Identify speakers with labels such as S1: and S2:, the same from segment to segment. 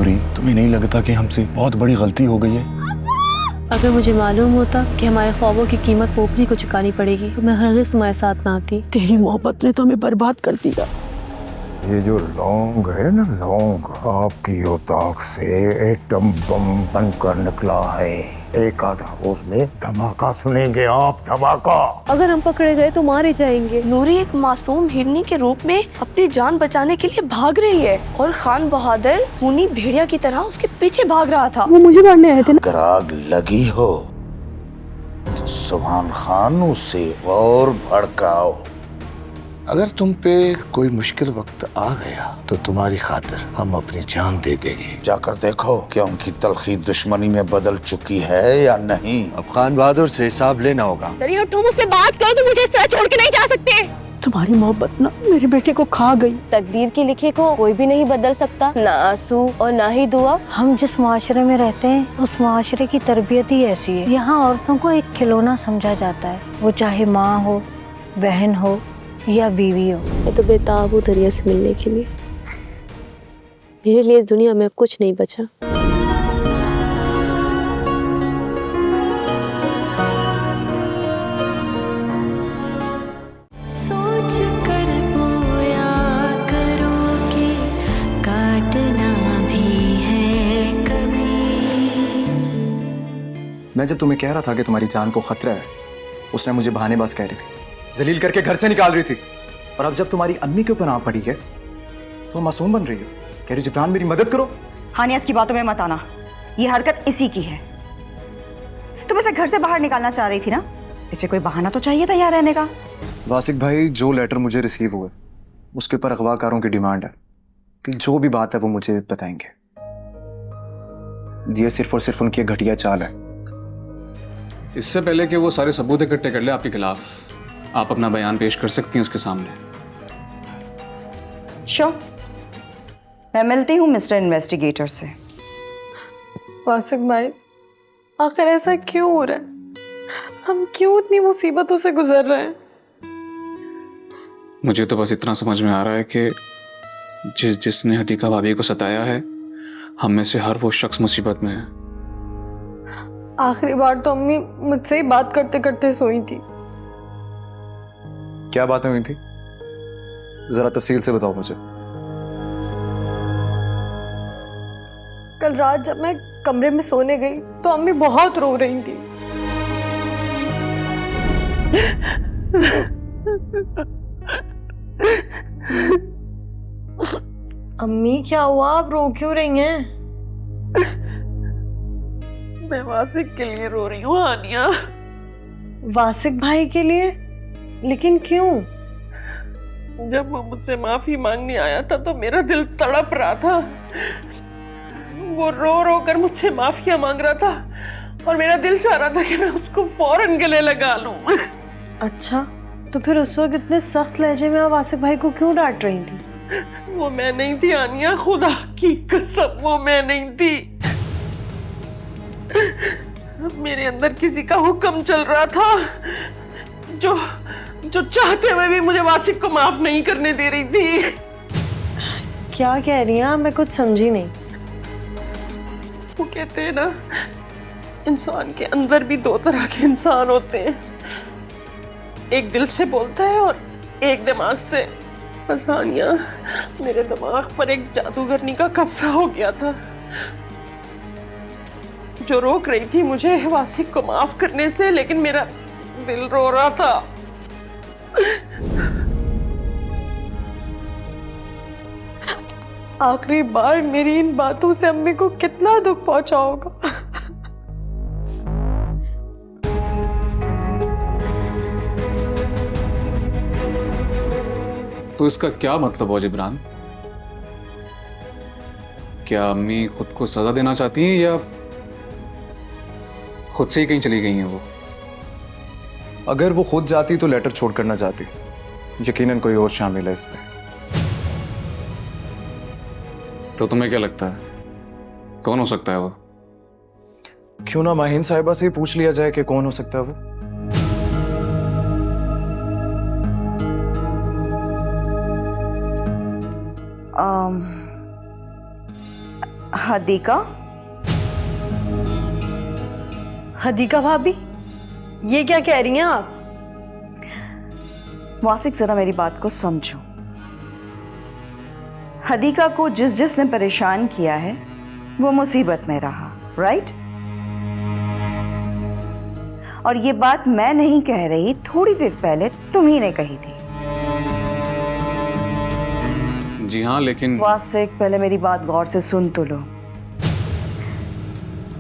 S1: नूरीन, तुम्हें नहीं लगता कि हमसे बहुत बड़ी गलती हो गई है?
S2: अगर मुझे मालूम होता कि हमारे ख्वाबों की कीमत पोपली को चुकानी पड़ेगी तो मैं हरगिज़ तुम्हारे साथ ना आती।
S3: तेरी मोहब्बत ने तो हमें बर्बाद कर दिया।
S4: ये जो लौंग है ना, लौंग आपकी औताक से एटम बम बनकर निकला है। एक आधा रोज में धमाका सुनेंगे आप, धमाका।
S2: अगर हम पकड़े गए तो मारे जाएंगे।
S5: नूरी एक मासूम हिरनी के रूप में अपनी जान बचाने के लिए भाग रही है और खान बहादुर खूनी भेड़िया की तरह उसके पीछे भाग रहा था।
S2: वो मुझे मारने आए थे ना।
S6: अगर आग लगी हो तो सुभान खान उसे और भड़काओ। अगर तुम पे कोई मुश्किल वक्त आ गया तो तुम्हारी खातिर हम अपनी जान दे देंगे। जाकर देखो क्या उनकी तलखी दुश्मनी में बदल चुकी है या नहीं। अब खान बहादुर से हिसाब लेना होगा।
S5: तुम मुझसे बात करो तो मुझे इस तरह छोड़ के नहीं जा सकते।
S3: तुम्हारी मोहब्बत ना मेरे बेटे को खा गई।
S7: तकदीर के लिखे को कोई भी नहीं बदल सकता, ना आंसू और ना ही दुआ।
S2: हम जिस माशरे में रहते हैं उस माशरे की तरबियत ही ऐसी है। यहाँ औरतों को एक खिलौना समझा जाता है, वो चाहे माँ हो, बहन हो या बीवी हो। मैं तो बेताब हूँ दरिया से मिलने के लिए। मेरे लिए इस दुनिया में अब कुछ नहीं बचा।
S8: सोच कर बोया करो कि काटना भी है कभी।
S1: मैं जब तुम्हें कह रहा था कि तुम्हारी जान को खतरा है, उसने मुझे बहानेबाज कह रही थी, जलील करके घर से निकाल रही थी। और अब जब तुम्हारी अम्मी के ऊपर आ पड़ी है तो मासूम बन रही हो, कह रही जिब्रान मेरी मदद करो।
S9: हानिया की बातों में मत आना, ये हरकत इसी की है। तुम इसे घर से बाहर निकालना चाह रही थी ना, इसे कोई बहाना तो चाहिए था यहाँ रहने का।
S1: वासिक भाई, जो लेटर मुझे रिसीव हुए उसके ऊपर अगवाकारों की डिमांड है कि जो भी बात है वो मुझे बताएंगे। ये सिर्फ और सिर्फ उनकी घटिया चाल है।
S10: इससे पहले कि वो सारे सबूत इकट्ठे कर ले आपके खिलाफ, आप अपना बयान पेश कर सकती हैं उसके सामने।
S9: श्योर, मैं मिलती हूँ मिस्टर इन्वेस्टिगेटर से।
S2: वासिक भाई, आखिर ऐसा क्यों हो रहा है? हम क्यों इतनी मुसीबतों से गुजर रहे हैं?
S10: मुझे तो बस इतना समझ में आ रहा है कि जिसने हदीका भाभी को सताया है, हम में से हर वो शख्स मुसीबत में है।
S2: आखिरी बार तो अम्मी मुझसे ही बात करते करते सोई थी।
S1: क्या बातें हुई थी, जरा तफसील से बताओ मुझे।
S2: कल रात जब मैं कमरे में सोने गई तो अम्मी बहुत रो रही थी। अम्मी क्या हुआ, आप रो क्यों रही हैं?
S3: मैं वासिक के लिए रो रही हूँ हानिया।
S2: वासिक भाई के लिए? लेकिन क्यों?
S3: जब वो मुझसे माफी मांगने आया था तो मेरा दिल तड़प रहा था। वो रो रो कर मुझसे माफिया मांग रहा था और मेरा दिल चाह रहा था कि मैं उसको फौरन गले लगा लूं।
S2: अच्छा, तो फिर उस वक्त इतने सख्त लहजे में आप वासिक भाई को क्यों डांट रही थी?
S3: वो मैं नहीं थी आनिया, खुदा की कसम वो मैं नहीं थी। मेरे अंदर किसी का हुक्म चल रहा था जो चाहते हुए भी मुझे वासिक को माफ नहीं करने दे रही थी।
S2: क्या कह रही हैं? मैं कुछ समझी नहीं।
S3: वो कहते हैं ना, इंसान के अंदर भी दो तरह के इंसान होते हैं, एक दिल से बोलता है और एक दिमाग से। बस हानिया, मेरे दिमाग पर एक जादूगरनी का कब्जा हो गया था जो रोक रही थी मुझे वासिक को माफ करने से, लेकिन मेरा दिल रो रहा था।
S2: आखिरी बार मेरी इन बातों से अम्मी को कितना दुख पहुंचा होगा।
S10: तो इसका क्या मतलब हुआ जिब्रान? क्या अम्मी खुद को सजा देना चाहती हैं या खुद से ही कहीं चली गई हैं वो?
S1: अगर वो खुद जाती तो लेटर छोड़कर ना जाती। यकीनन कोई और शामिल है इसमें।
S10: तो तुम्हें क्या लगता है कौन हो सकता है वो?
S1: क्यों ना माहिन साहिबा से ही पूछ लिया जाए कि कौन हो सकता है वो।
S9: हदीका?
S5: हदीका भाभी, ये क्या कह रही हैं आप?
S9: वासिक, जरा मेरी बात को समझो। हदीका को जिसने परेशान किया है वो मुसीबत में रहा, राइट? और ये बात मैं नहीं कह रही, थोड़ी देर पहले तुम्ही ने कही थी।
S10: जी हाँ, लेकिन
S9: वासिक, पहले मेरी बात गौर से सुन तो लो।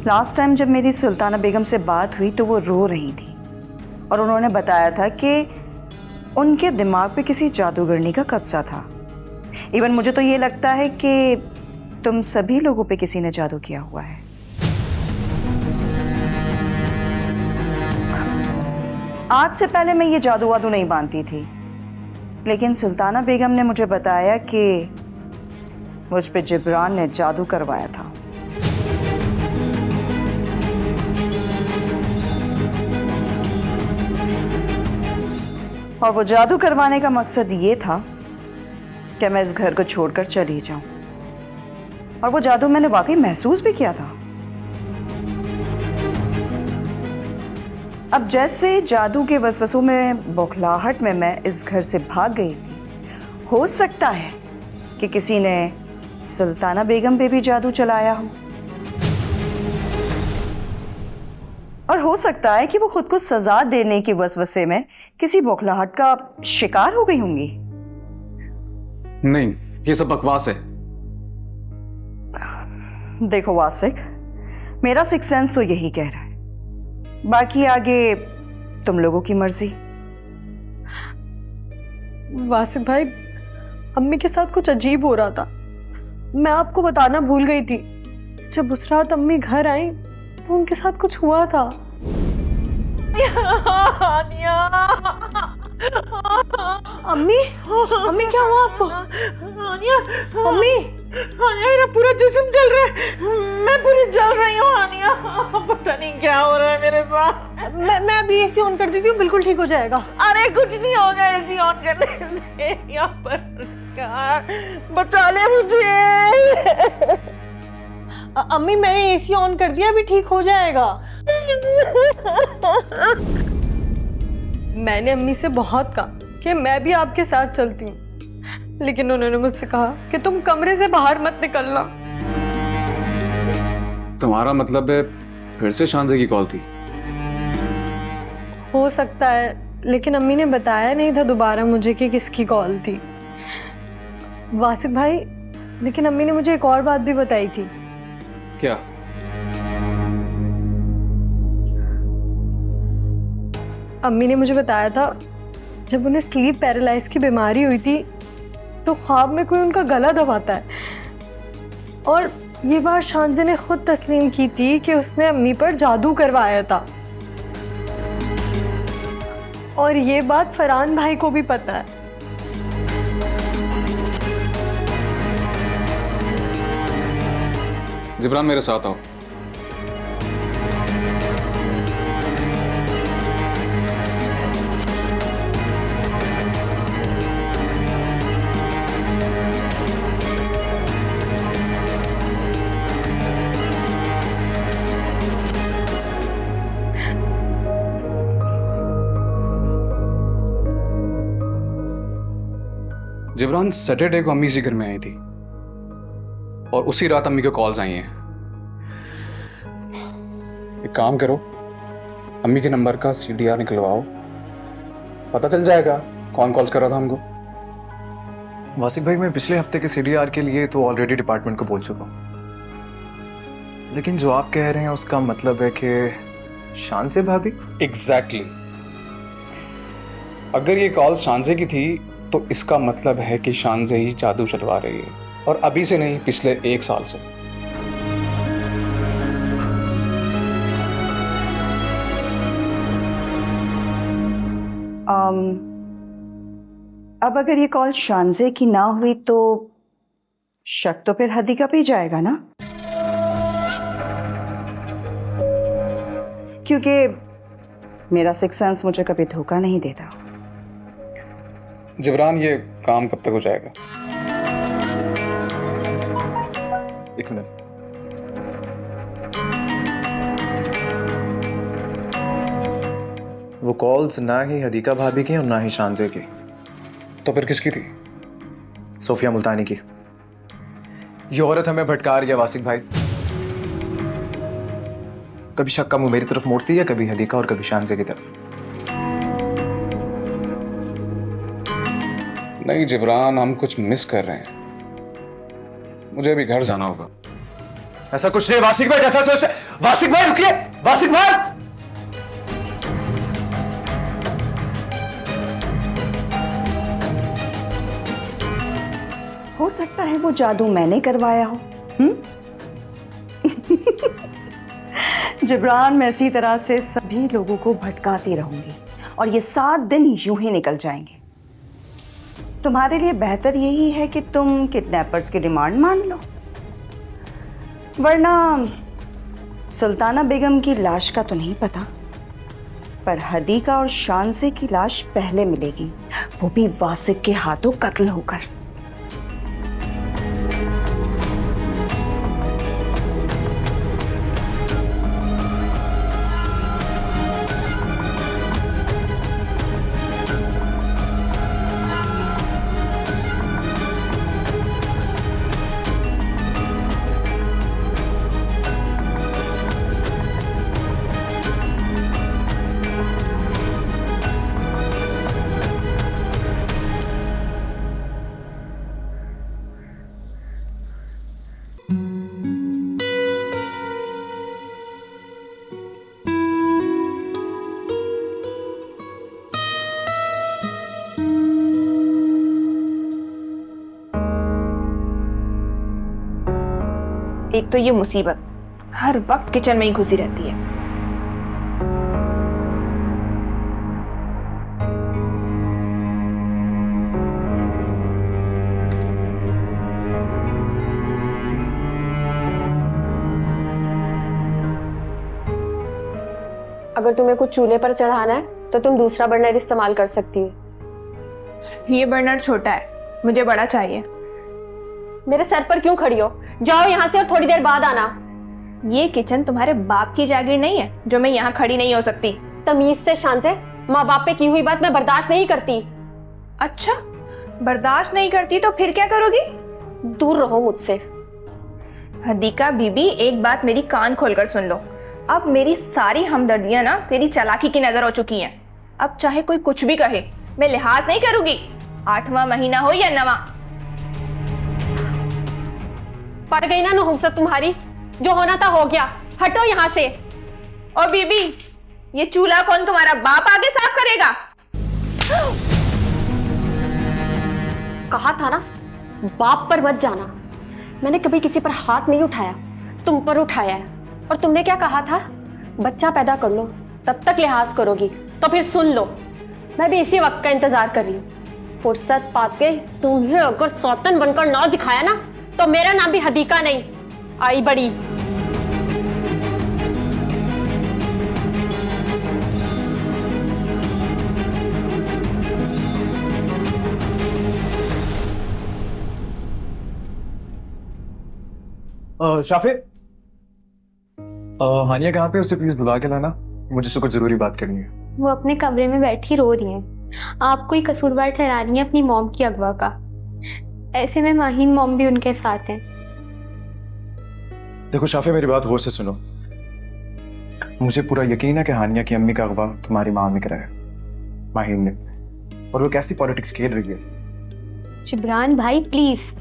S9: लास्ट टाइम जब मेरी सुल्ताना बेगम से बात हुई तो वो रो रही थी और उन्होंने बताया था कि उनके दिमाग पे किसी जादूगरनी का कब्जा था। इवन मुझे तो ये लगता है कि तुम सभी लोगों पे किसी ने जादू किया हुआ है। आज से पहले मैं ये जादू वादू नहीं मानती थी, लेकिन सुल्ताना बेगम ने मुझे बताया कि मुझ पे जिब्रान ने जादू करवाया था। और वो जादू करवाने का मकसद ये था कि मैं इस घर को छोड़कर चली जाऊं। और वो जादू मैंने वाकई महसूस भी किया था। अब जैसे जादू के वसवसों में बौखलाहट में मैं इस घर से भाग गई थी, हो सकता है कि किसी ने सुल्ताना बेगम पे भी जादू चलाया हो, और हो सकता है कि वो खुद को सजा देने के वसवसे में किसी बौखलाहट का शिकार हो गई होंगी।
S10: नहीं, ये सब बकवास है।
S9: देखो वासिक, मेरा सिक्स सेंस तो यही कह रहा है, बाकी आगे तुम लोगों की मर्जी।
S5: वासिक भाई, अम्मी के साथ कुछ अजीब हो रहा था। मैं आपको बताना भूल गई थी। जब उस रात अम्मी घर आई तो उनके साथ कुछ हुआ था। अम्मी, अम्मी क्या हुआ आपको? अम्मी,
S3: मेरा पूरा जिस्म जल रहा है, मैं पूरी जल रही हूँ आनिया। पता नहीं क्या हो रहा है मेरे साथ।
S5: मैं अभी एसी ऑन कर देती हूँ, बिल्कुल ठीक हो जाएगा।
S3: अरे कुछ नहीं होगा एसी ऑन करने से। यहाँ पर यार बचा ले मुझे।
S5: अम्मी, मैंने एसी ऑन कर दिया, अभी ठीक हो जाएगा। मैंने अम्मी से बहुत कहा कि मैं भी आपके साथ चलती हूँ, लेकिन उन्होंने मुझसे कहा कि तुम कमरे से बाहर मत निकलना।
S10: तुम्हारा मतलब है फिर से शानजे की कॉल थी?
S5: हो सकता है, लेकिन अम्मी ने बताया नहीं था दोबारा मुझे कि किसकी कॉल थी। वासिक भाई, लेकिन अम्मी ने मुझे एक और बात भी बताई थी।
S10: क्या?
S5: अम्मी ने मुझे बताया था जब उन्हें स्लीप पैरालाइज की बीमारी हुई थी तो ख्वाब में कोई उनका गला दबाता है, और ये बात शानजे ने खुद तस्लीम की थी कि उसने अम्मी पर जादू करवाया था। और ये बात फरहान भाई को भी पता है।
S10: जिब्रान, मेरे साथ आओ। जिब्रान, सैटरडे को अम्मी इसी घर में आई थी और उसी रात अम्मी को कॉल्स आई हैं। एक काम करो, अम्मी के नंबर का CDR निकलवाओ, पता चल जाएगा कौन कॉल्स कर रहा था हमको।
S1: वासिक भाई, मैं पिछले हफ्ते के CDR के लिए तो ऑलरेडी डिपार्टमेंट को बोल चुका हूँ, लेकिन जो आप कह रहे हैं उसका मतलब है कि शानजे भाभी?
S10: एग्जैक्टली। अगर ये कॉल शानजे की थी तो इसका मतलब है कि शानजे ही जादू चलवा रही है, और अभी से नहीं, पिछले 1 साल से।
S9: अब अगर ये कॉल शानजे की ना हुई तो शक तो फिर हदीका पे ही जाएगा ना, क्योंकि मेरा सिक्स सेंस मुझे कभी धोखा नहीं देता।
S10: जिब्रान, ये काम कब तक हो जाएगा?
S1: एक मिनट। वो कॉल्स ना ही हदीका भाभी की और ना ही शानजे की,
S10: तो फिर किसकी थी?
S1: सोफिया मुल्तानी की। ये औरत हमें भटका रही है वासिक भाई। कभी शक का मुंह मेरी तरफ मोड़ती है, कभी हदीका और कभी शानजे की तरफ।
S10: नहीं जिब्रान, हम कुछ मिस कर रहे हैं। मुझे अभी घर जाना होगा।
S1: ऐसा कुछ नहीं वासिक भाई, जैसा सोच। वासिक भाई रुकिए, वासिक भाई।
S9: हो सकता है वो जादू मैंने करवाया हो। जिब्रान, मैं इसी तरह से सभी लोगों को भटकाती रहूंगी और ये 7 दिन यूं ही निकल जाएंगे। तुम्हारे लिए बेहतर यही है कि तुम किडनैपर्स की डिमांड मान लो, वरना सुल्ताना बेगम की लाश का तो नहीं पता, पर हदीका और शानजे की लाश पहले मिलेगी, वो भी वासिक के हाथों कत्ल होकर।
S11: एक तो ये मुसीबत हर वक्त किचन में ही घुसी रहती है।
S7: अगर तुम्हें कुछ चूल्हे पर चढ़ाना है तो तुम दूसरा बर्नर इस्तेमाल कर सकती हो।
S11: ये बर्नर छोटा है, मुझे बड़ा चाहिए।
S7: मेरे सर पर क्यों खड़ी हो? जाओ यहाँ से और थोड़ी देर बाद आना।
S11: ये किचन तुम्हारे बाप की जागीर नहीं है जो मैं यहाँ खड़ी नहीं हो सकती।
S7: तमीज से शानजे, माँ बाप पे की हुई बात मैं बर्दाश्त नहीं करती।
S11: अच्छा, बर्दाश्त नहीं करती तो फिर क्या करोगी?
S7: दूर रहो मुझसे।
S11: हदीका बीबी, एक बात मेरी कान खोलकर सुन लो। अब मेरी सारी हमदर्दियां ना तेरी चालाकी की नजर हो चुकी हैं। अब चाहे कोई कुछ भी कहे, मैं लिहाज नहीं करूंगी, 8वां महीना हो या 9वां।
S7: पड़ गई ना नहुसत तुम्हारी, जो होना था हो गया, हटो यहाँ से।
S11: और बीबी, ये चूल्हा कौन तुम्हारा बाप आगे साफ करेगा?
S7: कहा था ना, बाप पर मत जाना। मैंने कभी किसी पर हाथ नहीं उठाया, तुम पर उठाया है। और तुमने क्या कहा था? बच्चा पैदा कर लो, तब तक लिहाज करोगी। तो फिर सुन लो, मैं भी इसी वक्त का इंतजार कर रही हूँ। फुर्सत पाते तुम्हें अगर सौतन बनकर ना दिखाया ना, तो मेरा नाम भी हदीका नहीं, आई बड़ी।
S1: शाफे, हानिया कहाँ पे? उसे प्लीज बुला के लाना, मुझे उससे कुछ जरूरी बात करनी है।
S12: वो अपने कमरे में बैठी रो रही हैं। आपको ही कसूरवार ठहरा रही हैं अपनी मॉम की अगवा का। ऐसे में माहीन मॉम भी उनके साथ हैं।
S1: देखो शाफे, मेरी बात गौर से सुनो। मुझे पूरा यकीन है कि हानिया की अम्मी का अगवा तुम्हारी माँ ने कराया, माहीन ने, और वो कैसी पॉलिटिक्स खेल रही है।
S12: जिब्रान भाई प्लीज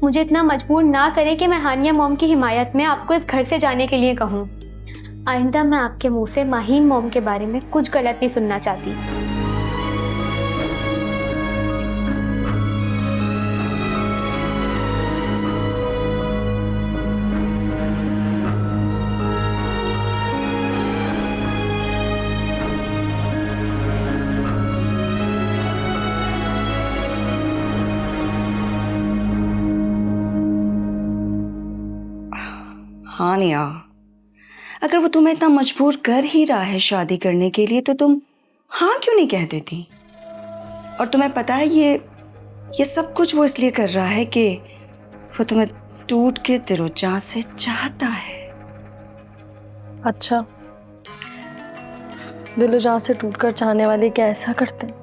S12: मुझे इतना मजबूर ना करें कि मैं हानिया मॉम की हिमायत में आपको इस घर से जाने के लिए कहूँ। आइंदा मैं आपके मुंह से माहीन मॉम के बारे में कुछ गलत नहीं सुनना चाहती।
S9: हानिया, अगर वो तुम्हें इतना मजबूर कर ही रहा है शादी करने के लिए, तो तुम हाँ क्यों नहीं कह देती? और तुम्हें पता है ये सब कुछ वो इसलिए कर रहा है कि वो तुम्हें टूट के दिलो जान से चाहता है।
S2: अच्छा,
S5: दिलो जान से टूटकर चाहने वाले क्या ऐसा करते हैं?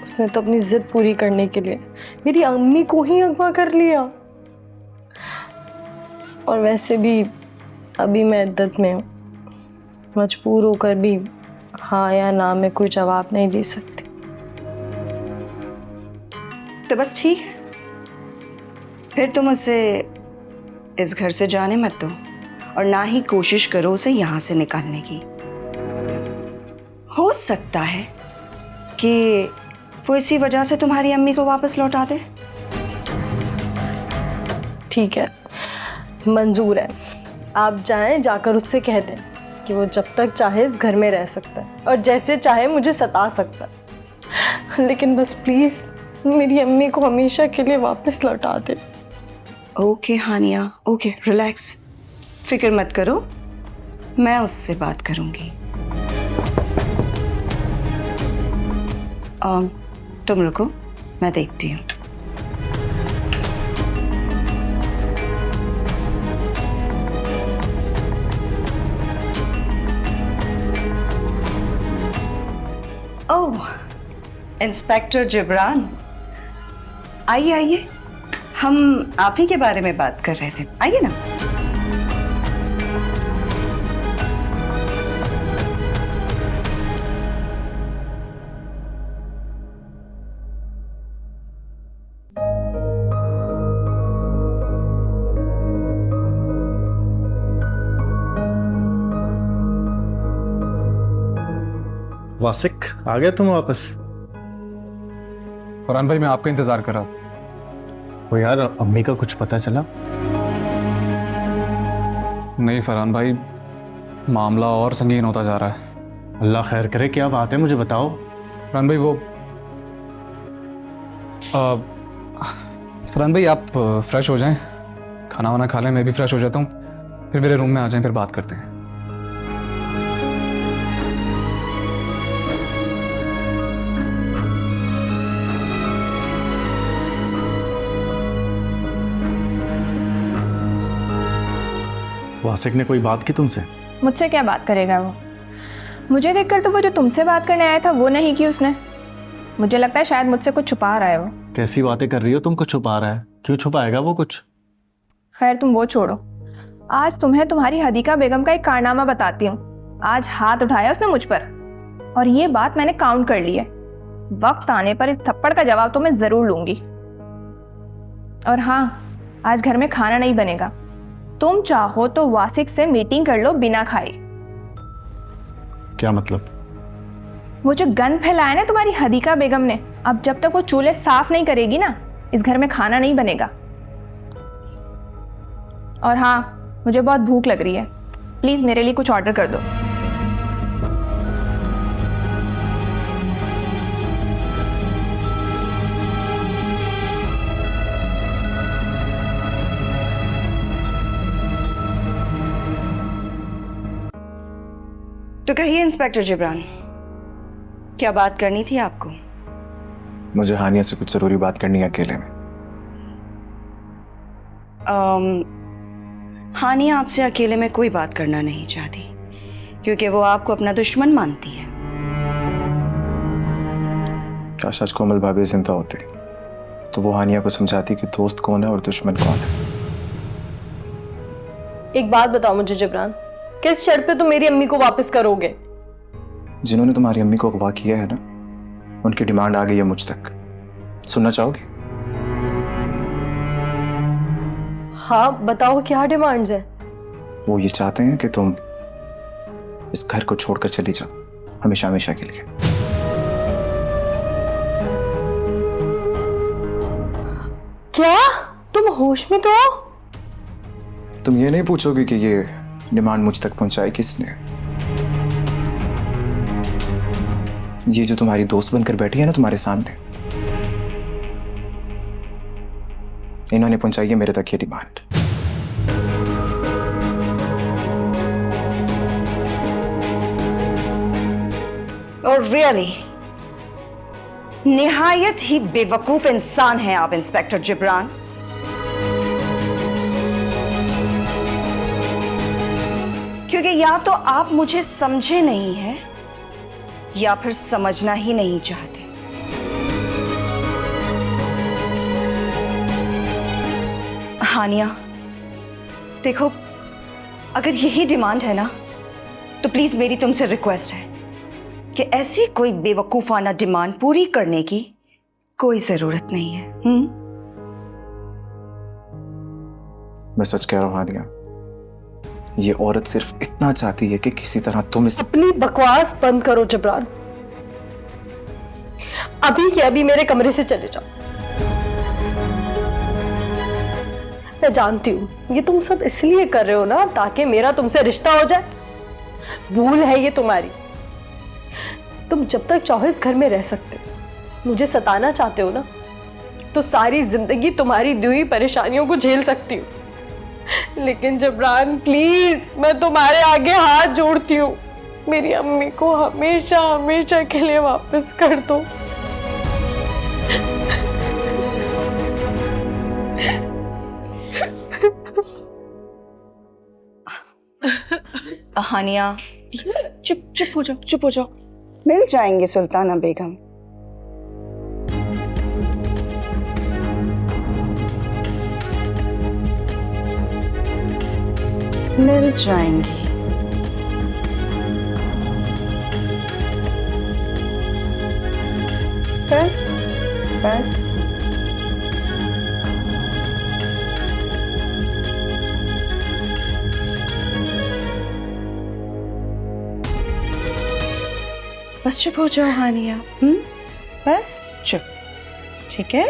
S5: उसने तो अपनी जिद पूरी करने के लिए मेरी अम्मी को ही अगवा कर लिया। और वैसे भी अभी मैं इद्दत में हूँ, मजबूर होकर भी हाँ या ना में कोई जवाब नहीं दे सकती।
S9: तो बस ठीक है, फिर तुम उसे इस घर से जाने मत दो और ना ही कोशिश करो उसे यहाँ से निकालने की। हो सकता है कि वो इसी वजह से तुम्हारी अम्मी को वापस लौटा दे।
S5: ठीक है, मंजूर है। आप जाएं, जाकर उससे कह दें कि वो जब तक चाहे इस घर में रह सकता है और जैसे चाहे मुझे सता सकता है, लेकिन बस प्लीज़ मेरी अम्मी को हमेशा के लिए वापस लौटा दे।
S9: ओके हानिया, ओके, रिलैक्स, फिक्र मत करो, मैं उससे बात करूंगी। तुम रुको, मैं देखती हूँ। ओह, इंस्पेक्टर जिब्रान, आइए आइए, हम आप ही के बारे में बात कर रहे थे, आइए ना।
S13: वासिक, आ गए तुम वापस?
S10: फरहान भाई मैं आपका इंतजार कर रहा।
S13: वो यार, अम्मी का कुछ पता चला?
S10: नहीं फरहान भाई, मामला और संगीन होता जा रहा है।
S13: अल्लाह खैर करे, क्या बात है मुझे बताओ।
S10: फरहान भाई वो फरहान भाई आप फ्रेश हो जाएं, खाना वाना खा लें, मैं भी फ्रेश हो जाता हूँ, फिर मेरे रूम में आ जाएं, फिर बात करते हैं।
S13: वासिक ने कोई बात की तुमसे?
S11: मुझसे क्या बात करेगा वो? मुझे देखकर तो वो जो तुमसे बात करने आया था वो नहीं की उसने। मुझे लगता है शायद मुझसे कुछ छुपा रहा है वो।
S13: कैसी बातें कर रही हो तुम? कुछ छुपा रहा है? क्यों छुपाएगा वो कुछ?
S11: खैर तुम वो छोड़ो, आज तुम्हें तुम्हारी हदीका बेगम का एक कारनामा बताती हूँ। आज हाथ उठाया उसने मुझ पर, और ये बात मैंने काउंट कर ली है। वक्त आने पर इस थप्पड़ का जवाब तो मैं जरूर लूंगी। और हाँ, आज घर में खाना नहीं बनेगा। तुम चाहो तो वासिक से मीटिंग कर लो बिना खाए।
S13: क्या मतलब?
S11: वो जो गंद फैलाया ना तुम्हारी हदीका बेगम ने, अब जब तक वो चूल्हे साफ नहीं करेगी ना, इस घर में खाना नहीं बनेगा। और हाँ, मुझे बहुत भूख लग रही है, प्लीज मेरे लिए कुछ ऑर्डर कर दो।
S9: तो कहिए इंस्पेक्टर जिब्रान, क्या बात करनी थी आपको?
S1: मुझे हानिया से कुछ जरूरी बात करनी है अकेले में।
S9: हानिया आपसे अकेले में कोई बात करना नहीं चाहती, क्योंकि वो आपको अपना दुश्मन मानती है।
S1: काश आज कोमल भाभी जिंदा होती तो वो हानिया को समझाती कि दोस्त कौन है और दुश्मन कौन है।
S5: एक बात बताओ मुझे जिब्रान, किस शर्त पे तुम मेरी अम्मी को वापस करोगे?
S1: जिन्होंने तुम्हारी अम्मी को अगवा किया है ना, उनकी डिमांड आ गई है मुझ तक। सुनना चाहोगे?
S5: हाँ बताओ, क्या डिमांड्स हैं?
S1: वो ये चाहते हैं कि तुम इस घर को छोड़कर चली जाओ, हमेशा हमेशा के लिए।
S5: क्या तुम होश में तो हो?
S1: तुम ये नहीं पूछोगे कि ये डिमांड मुझ तक पहुंचाई किसने? ये जो तुम्हारी दोस्त बनकर बैठी है ना तुम्हारे सामने, इन्होंने पहुंचाई है मेरे तक ये डिमांड।
S9: और रियली निहायत ही बेवकूफ इंसान हैं आप इंस्पेक्टर जिब्रान। क्योंकि क्योंकि या तो आप मुझे समझे नहीं हैं या फिर समझना ही नहीं चाहते। हानिया, देखो, अगर यही डिमांड है ना तो प्लीज मेरी तुमसे रिक्वेस्ट है कि ऐसी कोई बेवकूफाना डिमांड पूरी करने की कोई जरूरत नहीं है।
S1: मैं सच कह रहा हूं हानिया, ये औरत सिर्फ इतना चाहती है कि किसी तरह तुम इस
S5: अपनी बकवास बंद करो जबरान। अभी के अभी मेरे कमरे से चले जाओ। मैं जानती हूं ये तुम सब इसलिए कर रहे हो ना ताकि मेरा तुमसे रिश्ता हो जाए। भूल है ये तुम्हारी। तुम जब तक चाहो इस घर में रह सकते हो। मुझे सताना चाहते हो ना तो सारी जिंदगी तुम्हारी दी हुई परेशानियों को झेल सकती हूँ, लेकिन जबरान प्लीज मैं तुम्हारे आगे हाथ जोड़ती हूँ, मेरी अम्मी को हमेशा हमेशा के लिए वापस कर दो।
S9: हानिया, चुप चुप हो जाओ, चुप हो जाओ। मिल जाएंगे सुल्ताना बेगम। मिल जाएंगी। बस बस। बस चुप हो जाओ हानिया। बस चुप, ठीक है।